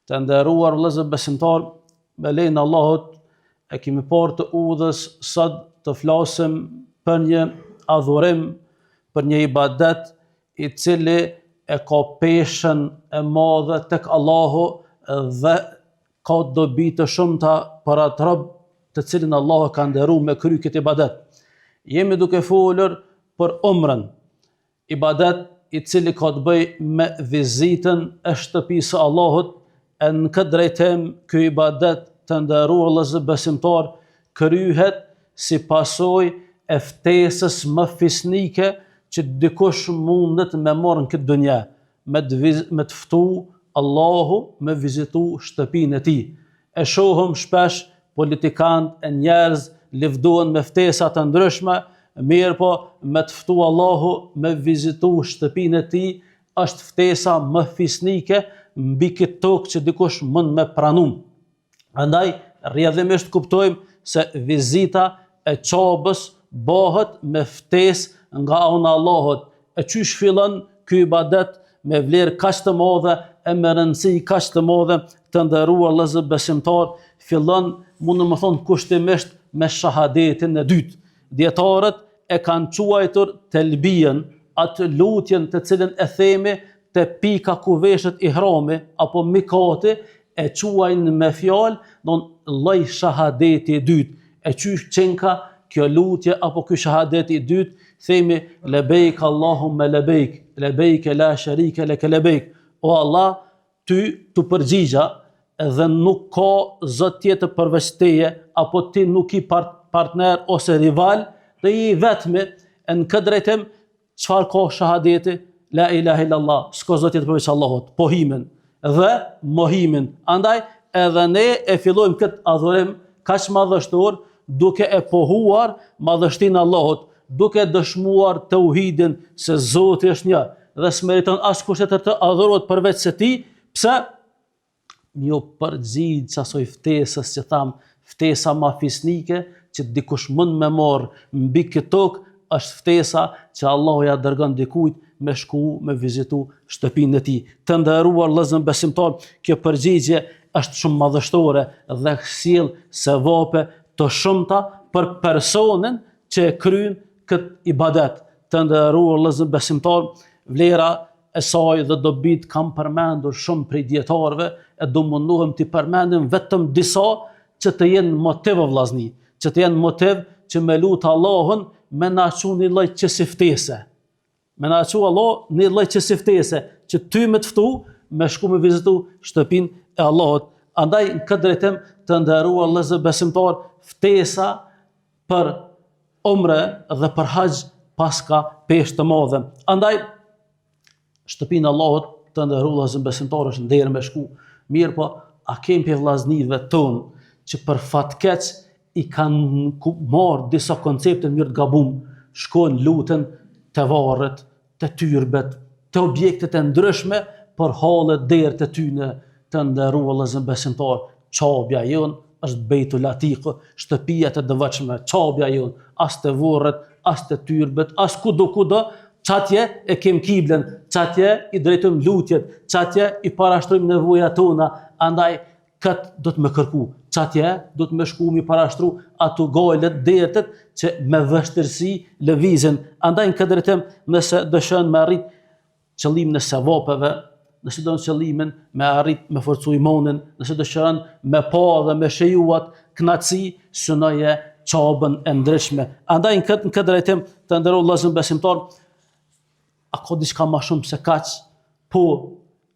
Të nderuar vëllezër besimtar, me lejnë Allahut e kemi parë të udhës sot të flasim për një adhurim, për një ibadet i cili e ka peshën e madhe tek Allahu dhe ka dobi të shumta për atë rob të cilin Allahu ka nderuar me kry këtë ibadet. Jemi duke folur për umrën, ibadet i cili ka të bëj me vizitën e shtëpisë së Allahut. E në këtë drejtim, ky ibadet të nderuar vëllezër besimtar kryhet si pasojë e ftesës më fisnike që dikush mundet me marrë në këtë dunja, me të ftu Allahu me vizitu shtëpinë e tij. E shohëm shpesh politikanë e njerëz lëvdohen me ftesa të ndryshme, mirë po me të ftu Allahu me vizitu shtëpinë e tij është ftesa më fisnike mbi këtë tokë që dikush mund me pranum. Andaj, rrjedhimisht kuptojmë se vizita e qabës bëhet me ftesë nga ana e Allahut. E qysh fillon ky ibadet me vlerë kaq të madhe, e me rëndësi kaq të madhe, të nderuar vëllezër besimtar, fillon, mund të thonë kushtimisht me shahadetin e dytë. Dietarët e kanë quajtur telbijen, atë lutjen të cilën e themi te pika ku veshet ihrami apo mikati, e quajnë me fjalë don lloj shahadeti i dytë. E qysh qenka kjo lutje apo ky shahadeti i dytë, themi lebeik Allahumma lebeik, lebeik la sharika lak lebeik. O Allah, ty të përgjigja dhe nuk ka zot tjetër përveç teje, apo ti nuk i partner ose rival, dhe i vetmi. Në këtë drejtim, çfarë ka shahadeti? La ilaha illallah, s'ka zot tjetër përveç Allahut, pohimin dhe mohimin. Andaj edhe ne e fillojmë këtë adhurim kaq madhështor duke e pohuar madhështinë Allahut, duke dëshmuar tauhidin se Zoti është një dhe s'meriton askush tjetër të adhurohet përveç se tij. Pse? Jo përgjigj asoj ftesës që tham, ftesa ma fisnike që dikush mund me marr mbi këtë tokë, është ftesa që Allahu ja dërgon dikujt me shku, me vizitu shtëpinë e tij. Të nderuar vëllezër besimtar, kjo përgjigje është shumë madhështore dhe sjell sevape të shumta për personin që e kryen këtë ibadet. Të nderuar vëllezër besimtar, vlera e saj dhe dobit kam përmendur shumë prej dietarëve, e do mundohem t'i përmendim vetëm disa që të jenë motiv vllazni, që të jenë motiv që me lutë Allahun me na çu një lloj çesiftese. Me na çu Allah një lloj çesiftese që ty me të ftu me shku me vizitu shtëpinë e Allahut. Andaj në këtë drejtim të nderuar vëllezër besimtar, ftesa për umre dhe për haxh paska peshë të madhe. Andaj shtëpinë e Allahut të nderuar vëllezër besimtar është nder me shku. Mirë po, a kemi për vllaznive tonë që për fatkeq i kanë marrë disa koncepte mirë të gabum, shkojnë luten të varret, të tyrbet, të objektet e ndryshme për hallet derë të tyne. Të nderuar vëllezër besimtar, çabja jon është Beitul Atiq, shtëpia e devotshme, çabja jon, as të varret, as të tyrbet, as kudo, çatje e kem kiblen, çatje i drejtojmë lutjet, çatje i parashtrojmë nevojat tona. Andaj këtë do të më kërku, çatje do të më shku mi parashtru ato gojlet, detet që me vështirësi lëvizin. Andaj në këtë drejtim, nëse dëshon me arrit qëllimin e sevapeve, nëse do në qëllimin me arrit me forcu imanin, nëse dëshon me pa dhe me shejuat kënaqësi, synoje çabën e ndryshme. Andaj në këtë drejtim të nderuar vëllezër besimtar, a ka diçka më shumë se kaq? Po,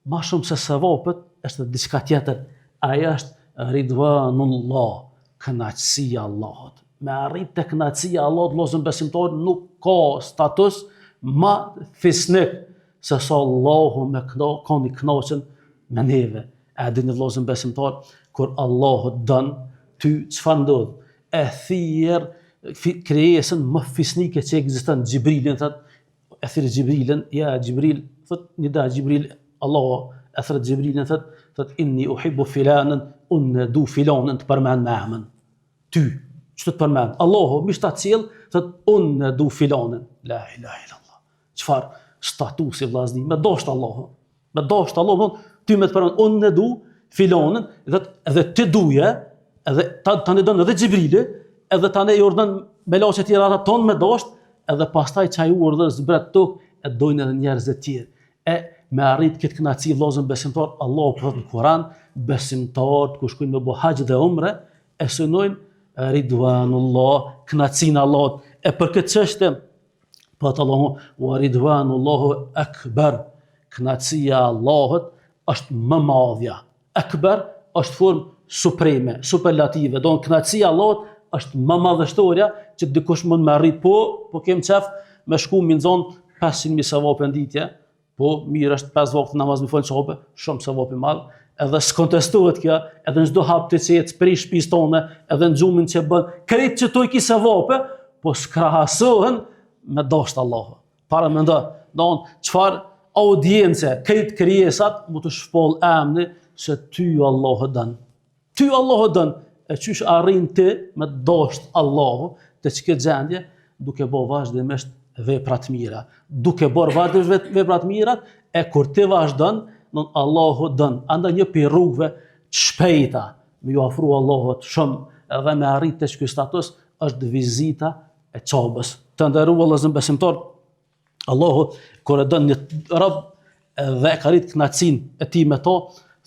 më shumë se sevapet është diçka tjetër. Ajo është ridwanullah, kënaqësia e Allahut. Me arrit të kënaqësia e Allahut, vëllezër besimtar, nuk ka status më fisnik se sa Allahu me koni kënaqën me neve. A dini vëllezër besimtar, kur Allahu don ty çfarë ndodh? E thirr krijesën më fisnike që ekziston, Xhibrilin thot, e thirr Xhibrilin, ja Xhibril, thot nida Xhibril, Allahu e thirr Xhibrilin thot inni uhibbu filanan, unë du filanin të përmend me emën. Ty, ç'të përmend? Allahu mish ta cill, thot unë du filanin. La ilaha illallah. Çfarë statusi vllazni? Me dashur Allahu. Me dashur Allahu, ty me të përmend unë du filonin, edhe ti duje, edhe ta ne don edhe Xhibrili, edhe ta ne urdhën me laçe tjera ata ton me dosht, edhe pastaj çaj urdhër zbret tok e dojnë edhe njerëz të tjerë. E me arrit këtë kënaqësi vëllezër besimtar, Allahu thot në Kur'an, besimtarët kur shkojnë me bëj haxh dhe umre, e synojnë ridwanullah, kënaqësinë Allahut. E për këtë çështje po Allahu wa ridwanullahu akbar, kënaqësia e Allahut është më madhja. Akbar është formë supreme, superlative. Do kënaqësia e Allahut është më madhështoria që dikush mund me arrit, po kem qef me shku mi nxon 500.000 savape në ditje, po mirë është 5 vakte namaz me fol çope, shumë sevap i madh, edhe s'kontestohet kjo, edhe në çdo hap të çet për shtëpisë tonë, edhe në xhumin që bën, krejt që to ki sevape, po s'krahasohen me dashur Allahu. Para mendo, don çfarë audiencë, krejt krijesat mu të shpoll emri se ty Allahu don. Ty Allahu don, e çysh arrin ti me dashur Allahu të çka gjendje, duke bë vazhdimisht vepra të mira. Duke bërë vazhdimisht vepra të mira, e kur ti vazhdon, Allahu don. Andaj një pi rrugëve të shpejta me ju ofru Allahut shumë edhe me arrit të ky status është vizita e çobës. Të nderuar vëllezër besimtar, Allahu kur e don një rob dhe ka rit kënaqësinë e tij me to,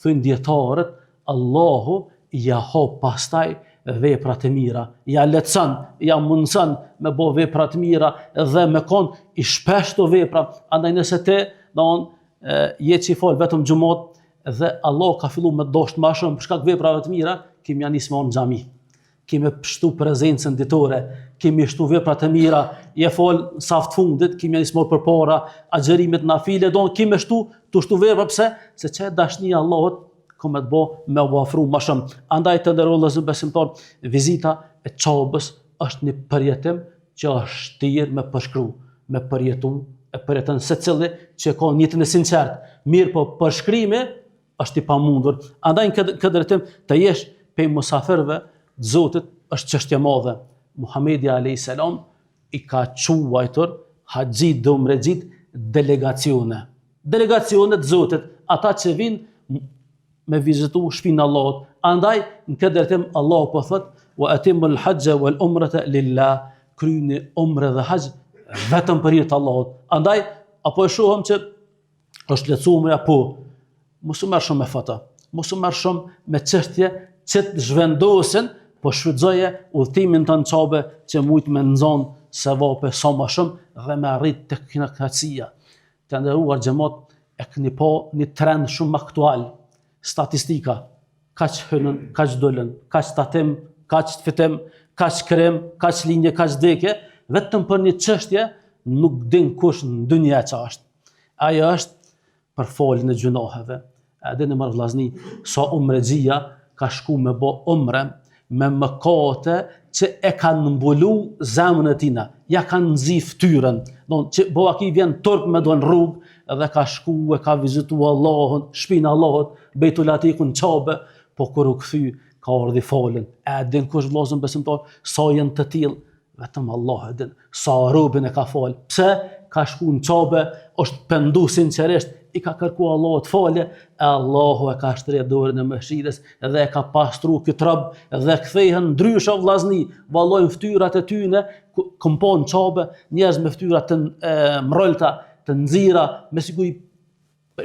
thojnë dietarët, Allahu ja hop pastaj vepra të mira, ja lehtëson, ja mundson me bë vepra të mira dhe me kon i shpesh të vepra. Andaj nëse ti je që i fol vetëm xhumat dhe Allah ka filluar me dosht më shumë për shkak veprave të mira, kemi nis me në xhami. Kemi pështu prezencën ditore, kemi shtu vepra të mira, je fol saft fundit, kemi nis më përpara agjërimet nafile, kemi shtu vepra pse? Se çe dashnia e Allahut me të bo me u ofru më shumë. Andaj të nderuar vëllezër besimtar, vizita e çobës është një përjetim që është tirë me përshkru, me përjetu, e përjeton secili që ka një jetën e sinqertë. Mirë, po përshkrimi është i pamundur. Andaj në këtë drejtim të jesh pej musafirëve të Zotit është çështje e madhe. Muhamedi alayhis salam i ka quajtur haxhit dhe umrexhit delegacione. Delegacione të Zotit, ata që vinë me vizitu shpinë Allahut. Andaj në këtë drejtim Allahu po thot wa atimul hajja wal umrata lillah, kryeni umre dhe haxh vetëm për hir të Allahut. Andaj apo e shohëm që është lecuar apo mos u marr shumë me foto, mos u marr shumë me çështje që të zhvendosen, po shfrytzoje udhtimin tonë çobe që mujt me nxon sevape sa më shumë dhe me arrit tek kënaqësia. Të nderuar xhamat, e keni pa një trend shumë aktual. Statistika, kaq hënën, kaq dolën, kaq tatim, kaq fitim, kaq krem, kaq linje, kaq vdekje, vetëm për një çështje nuk din kush në dynja ç'është. Ajo është për foljen e gjunoheve. A dini më vllazni, sa umrexhia ka shku me bë umre me mëkate që e kanë mbulu zemrën e tina, ja kanë nxi fytyrën. Që boaki vjen turp me don rrugë dhe ka shku e ka vizitu Allahun, shpinë Allahut, Beitul Atikun Çabe, po kur u kthy ka ardhi falën. E din kush vllazën besimtar sa janë të tillë, vetëm Allah e din. Sa robën e ka fal. Pse? Ka shku në Çabe, është pendu sinqerisht, i ka kërku Allahut falje, e Allahu e ka shtrirë dorën e mëshirës dhe e ka pastru këtë rob dhe kthehen ndryshe vllazni, vallojnë fytyrat e tyre, kompon Çabe, njerëz me fytyra të mrolta, të nxira, me siguri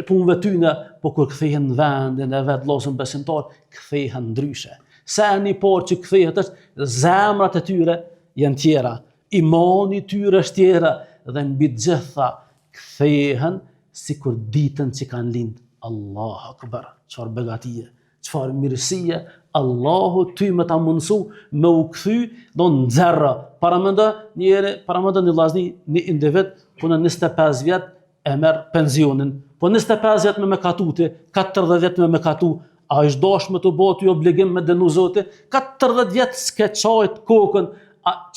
punëve tyne, po kur kthehen në vendin e vet vllazën besimtar, kthehen ndryshe. Sa një por që kthehet është zemrat e tyre janë tjera, imani i tyre është tjera dhe mbi të gjitha kthehen sikur ditën që kanë lind. Allahu akbar, çfarë begatie, çfarë mirësie, Allahu ty më ta mundsu me u kthy do nxerra. Paramendo një vllazni, një individ punon 25 vjet e merr pensionin. Po 25 vjet me mëkatuti, 40 vjet me mëkatu, a është dashme të bëhet ty obligim me dënu Zoti? 40 vjet s'ke çajt kokën,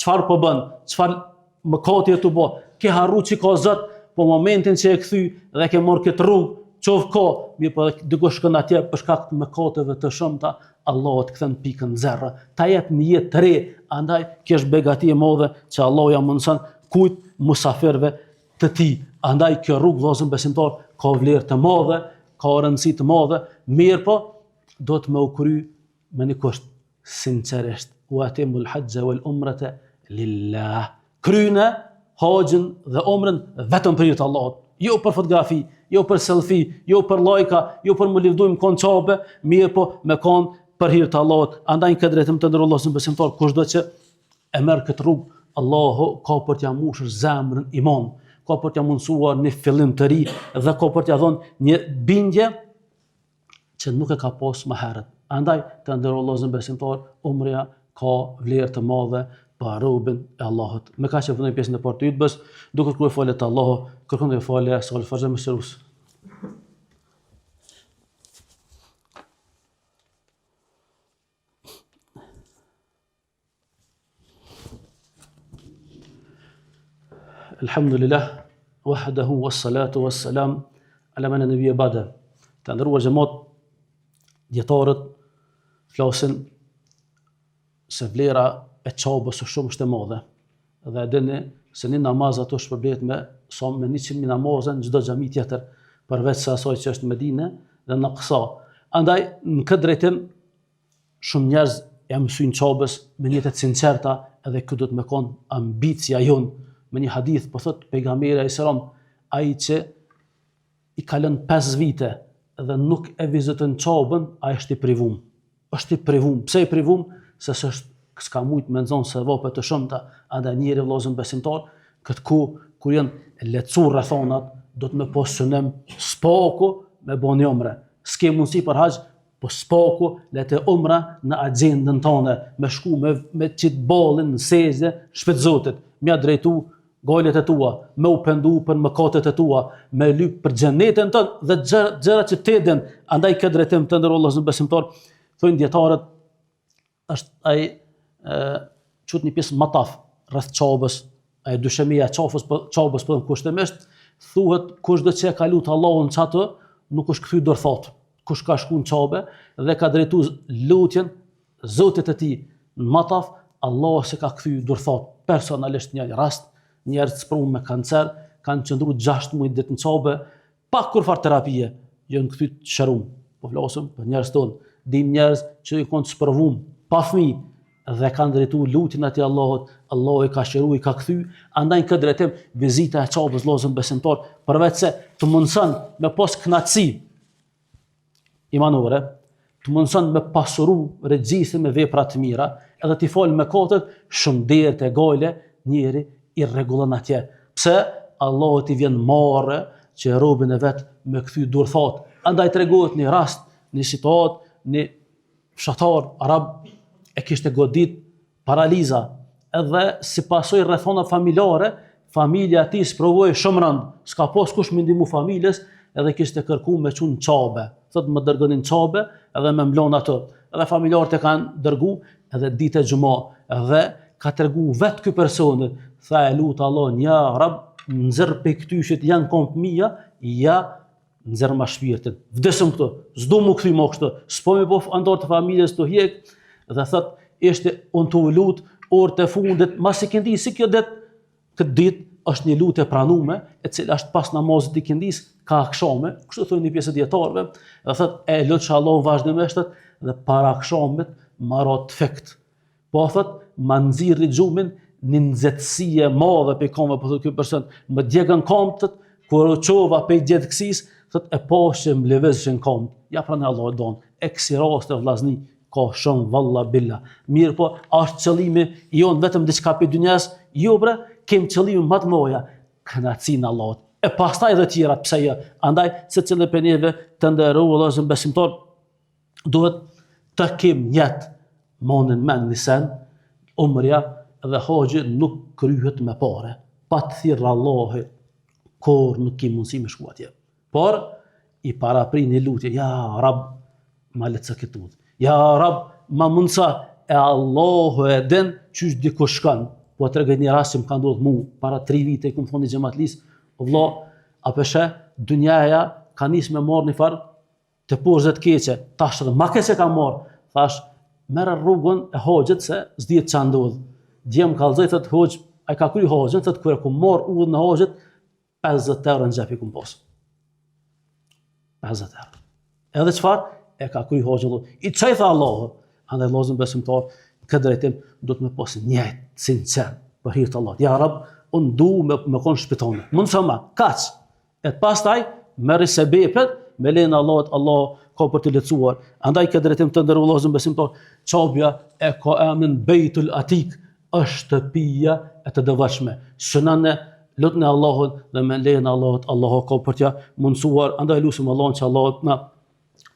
çfarë po bën? Çfarë mëkati të bë? Ke harru që ka Zot, po momentin që e kthy dhe ke marrë këtë rrugë, qof ka, mirë po dikush shkon atje për shkak të mëkateve të shumta, Allahu të kthen pikën zerra. Ta jep një jetë të re, andaj kjo është begati e madhe që Allahu ja mundson kujt musafirëve të tij. Andaj kjo rrugë vllazën besimtar ka vlerë të madhe, ka rëndësi të madhe, mirë po do të më u kry me një kusht, sinqerisht, wa atimul hajja wal umrata lillah. Kryne haxhin dhe umrën vetëm për hir të Allahut, jo për fotografi, jo për selfie, jo për lajka, jo për më livdojmë kon çabe, mirë po me kon për hir të Allahut. Andaj këtë drejtim të ndërrollosën besimtar, kushdo që e merr këtë rrugë, Allahu ka për t'ja mbushur zemrën iman, ka për t'ja mundsuar një fillim të ri dhe ka për t'ja dhënë një bindje që nuk e ka pas më herët. Andaj të ndërrollosën besimtar, umria ka vlerë të madhe për robën e Allahut. Me kaq që fundoj pjesën e parë të hutbës, duke kërkuar falje të Allahut, kërkon dhe falje sal fazë më sërus. Alhamdulillah, wahdahu wassalatu wassalam ala man nabiyya ba'da. Të ndëruar xhamat, dietarët flasin se vlera e çabës shumë është e madhe. Dhe dini se një namaz ato shpërblet me 100.000 namaze në çdo xhami tjetër, përveç se asaj që është në Medinë dhe në Aqsa. Andaj në këtë drejtim shumë njerëz ja mësojnë çabës me një jetë të sinqerta, edhe kjo do të më kon ambicia jonë. Me një hadith po thot pejgamberi alayhis salam, ai që i ka lënë 5 vite dhe nuk e viziton çabën, ai është i privum. Është i privum. Pse i privum? Se s'ka mujt me nxon se vape të shumta, andaj njëri vëllazën besimtar, këtë kur janë lehtësuar rrethonat, do të më pas synim spaku me bën umre. S'ke mundësi për haxh, po spaku le të umra në agjendën tonë, me shku me çit ballin në sejdë shpejt Zotit, mja drejtu gojlet e tua, me u pendu për mëkatet e tua, me lyp për xhenetin tënd dhe gjërat që te den. Andaj këtë drejtim të ndërrollosën besimtar, thonë dietarët, është ai çut një pjesë mataf rreth çabës, ai dyshemia e çabës po kushtimisht thuhet kushdo që e ka lut Allahun çato nuk është kthy dorthot. Kush ka shku në çabe dhe ka drejtuar lutjen Zotit të tij në mataf, Allah se ka kthy dorthot. Personalisht një rast, njerëz të sprovuar me kancer kanë qëndruar 6 muaj ditë në çabe pa kurfar terapie, janë kthy të shërum. Po flasim për njerëz tonë, dim njerëz që i kanë sprovuar pa fëmijë dhe kanë drejtuar lutjen atij Allahut, Allahu i ka shëruar, i ka kthy. Andaj këtë drejtim vizita e çabës vëllazën besimtar, përveç se të mundson me pas kënaqësi imanore, të mundson me pasuru regjistrin me vepra të mira, edhe t'i fal mëkatet, shumë derë të gale njeri i rregullon atje. Pse? Allahu t'i vjen marrë që robën e vet me kthy dorthot. Andaj tregohet një rast, një situatë, një fshatar arab e kishte godit paraliza, edhe si pasojë rrethona familjare, familja e tij sprovoi shumë rënd, s'ka pas kush më ndihmu familjes, edhe kishte kërkuar me çun çabe. Thot më dërgonin çabe edhe me mblon ato. Edhe familjarët e kanë dërgu edhe ditë e xhumë, edhe ka tregu vet ky person, tha e lut Allahun, ja Rab, nxerr pe këtyshit janë kom fëmia, ja nxerr ma shpirtin. Vdesëm këto, s'do mu kthy më kështu. S'po më po antar të familjes të hjek, dhe thot ishte on tu lut orët e fundit, masi këndis si kjo këtë ditë është një lutje pranume, e cila është pas namazit të këndis, ka akshame, kështu thonë një pjesë dietarëve, dhe thot e lut Allahu vazhdimisht dhe para akshamit marrë efekt. Po thot ma nxirri xhumin një nxehtësie madhe pe këmbë, po thot ky person, më djegën këmbët, kur u çova pe gjetëksis, thot e pashëm lëvizshin këmbë. Ja pranë Allahu don. E kësi raste vllazni ka shumë valla billa. Mirë po, është qëllimi jon vetëm diçka pe dynjas, jo bre, kem qëllime më të mëdha, kënaqësinë Allahut. E pastaj edhe tjera, pse jo? Andaj secili prej neve të nderuar vëllezër besimtar duhet të kem jetë mondin men nisen, umrja dhe haxhi nuk kryhet me pare. Pa të thirrë Allahi, kur nuk ke mundësi me shku atje. Por i paraprin një lutje, ja Rab, ma lehtëso këtë udhë. Ja Rab, ma mundësa e Allahu e den qysh dikush shkon. Po tregoj një rast që më ka ndodhur mu para 3 vite ku më thonë xhamatlis, vëlla, apo she dunjaja ka nis me marr një far të pozet keqe. Tash edhe ma keqe ka marr. Thash, merr rrugën e haxhit se s'dihet ç'a ndodh. Djem kallzoi thot hoxh, ai ka kry haxhin, thot kur e ku marr udhën e haxhit 50 euro në xhepi kum pas. 50 euro. Edhe çfarë? e ka kry hoxhëllu. I çaj tha Allahu, andaj vëllezër besimtar, këtë drejtim do të më pas njëjtë, sinqer, për hir të Allahut. Ja Rab, unë du me kon shpitone. Mund sa më, kaç. E pastaj merri sebepet me lenin Allahut, Allah ka për të lecuar. Andaj këtë drejtim të ndërru vëllezër besimtar, çabja e ka emrin Beitul Atik, është shtëpia e të devotshme. Shënane lutni Allahun dhe me lejen e Allahut, Allahu ka për t'ja mundsuar. Andaj lutim Allahun që Allahu na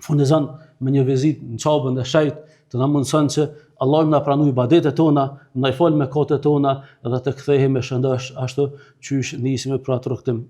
furnizon me një vizitë në çabën e shejt, të na mundson që Allahu na pranoj ibadetet tona, na i fal mëkatet tona dhe të kthehemi shëndosh ashtu çysh nisemi për atë rrugtim.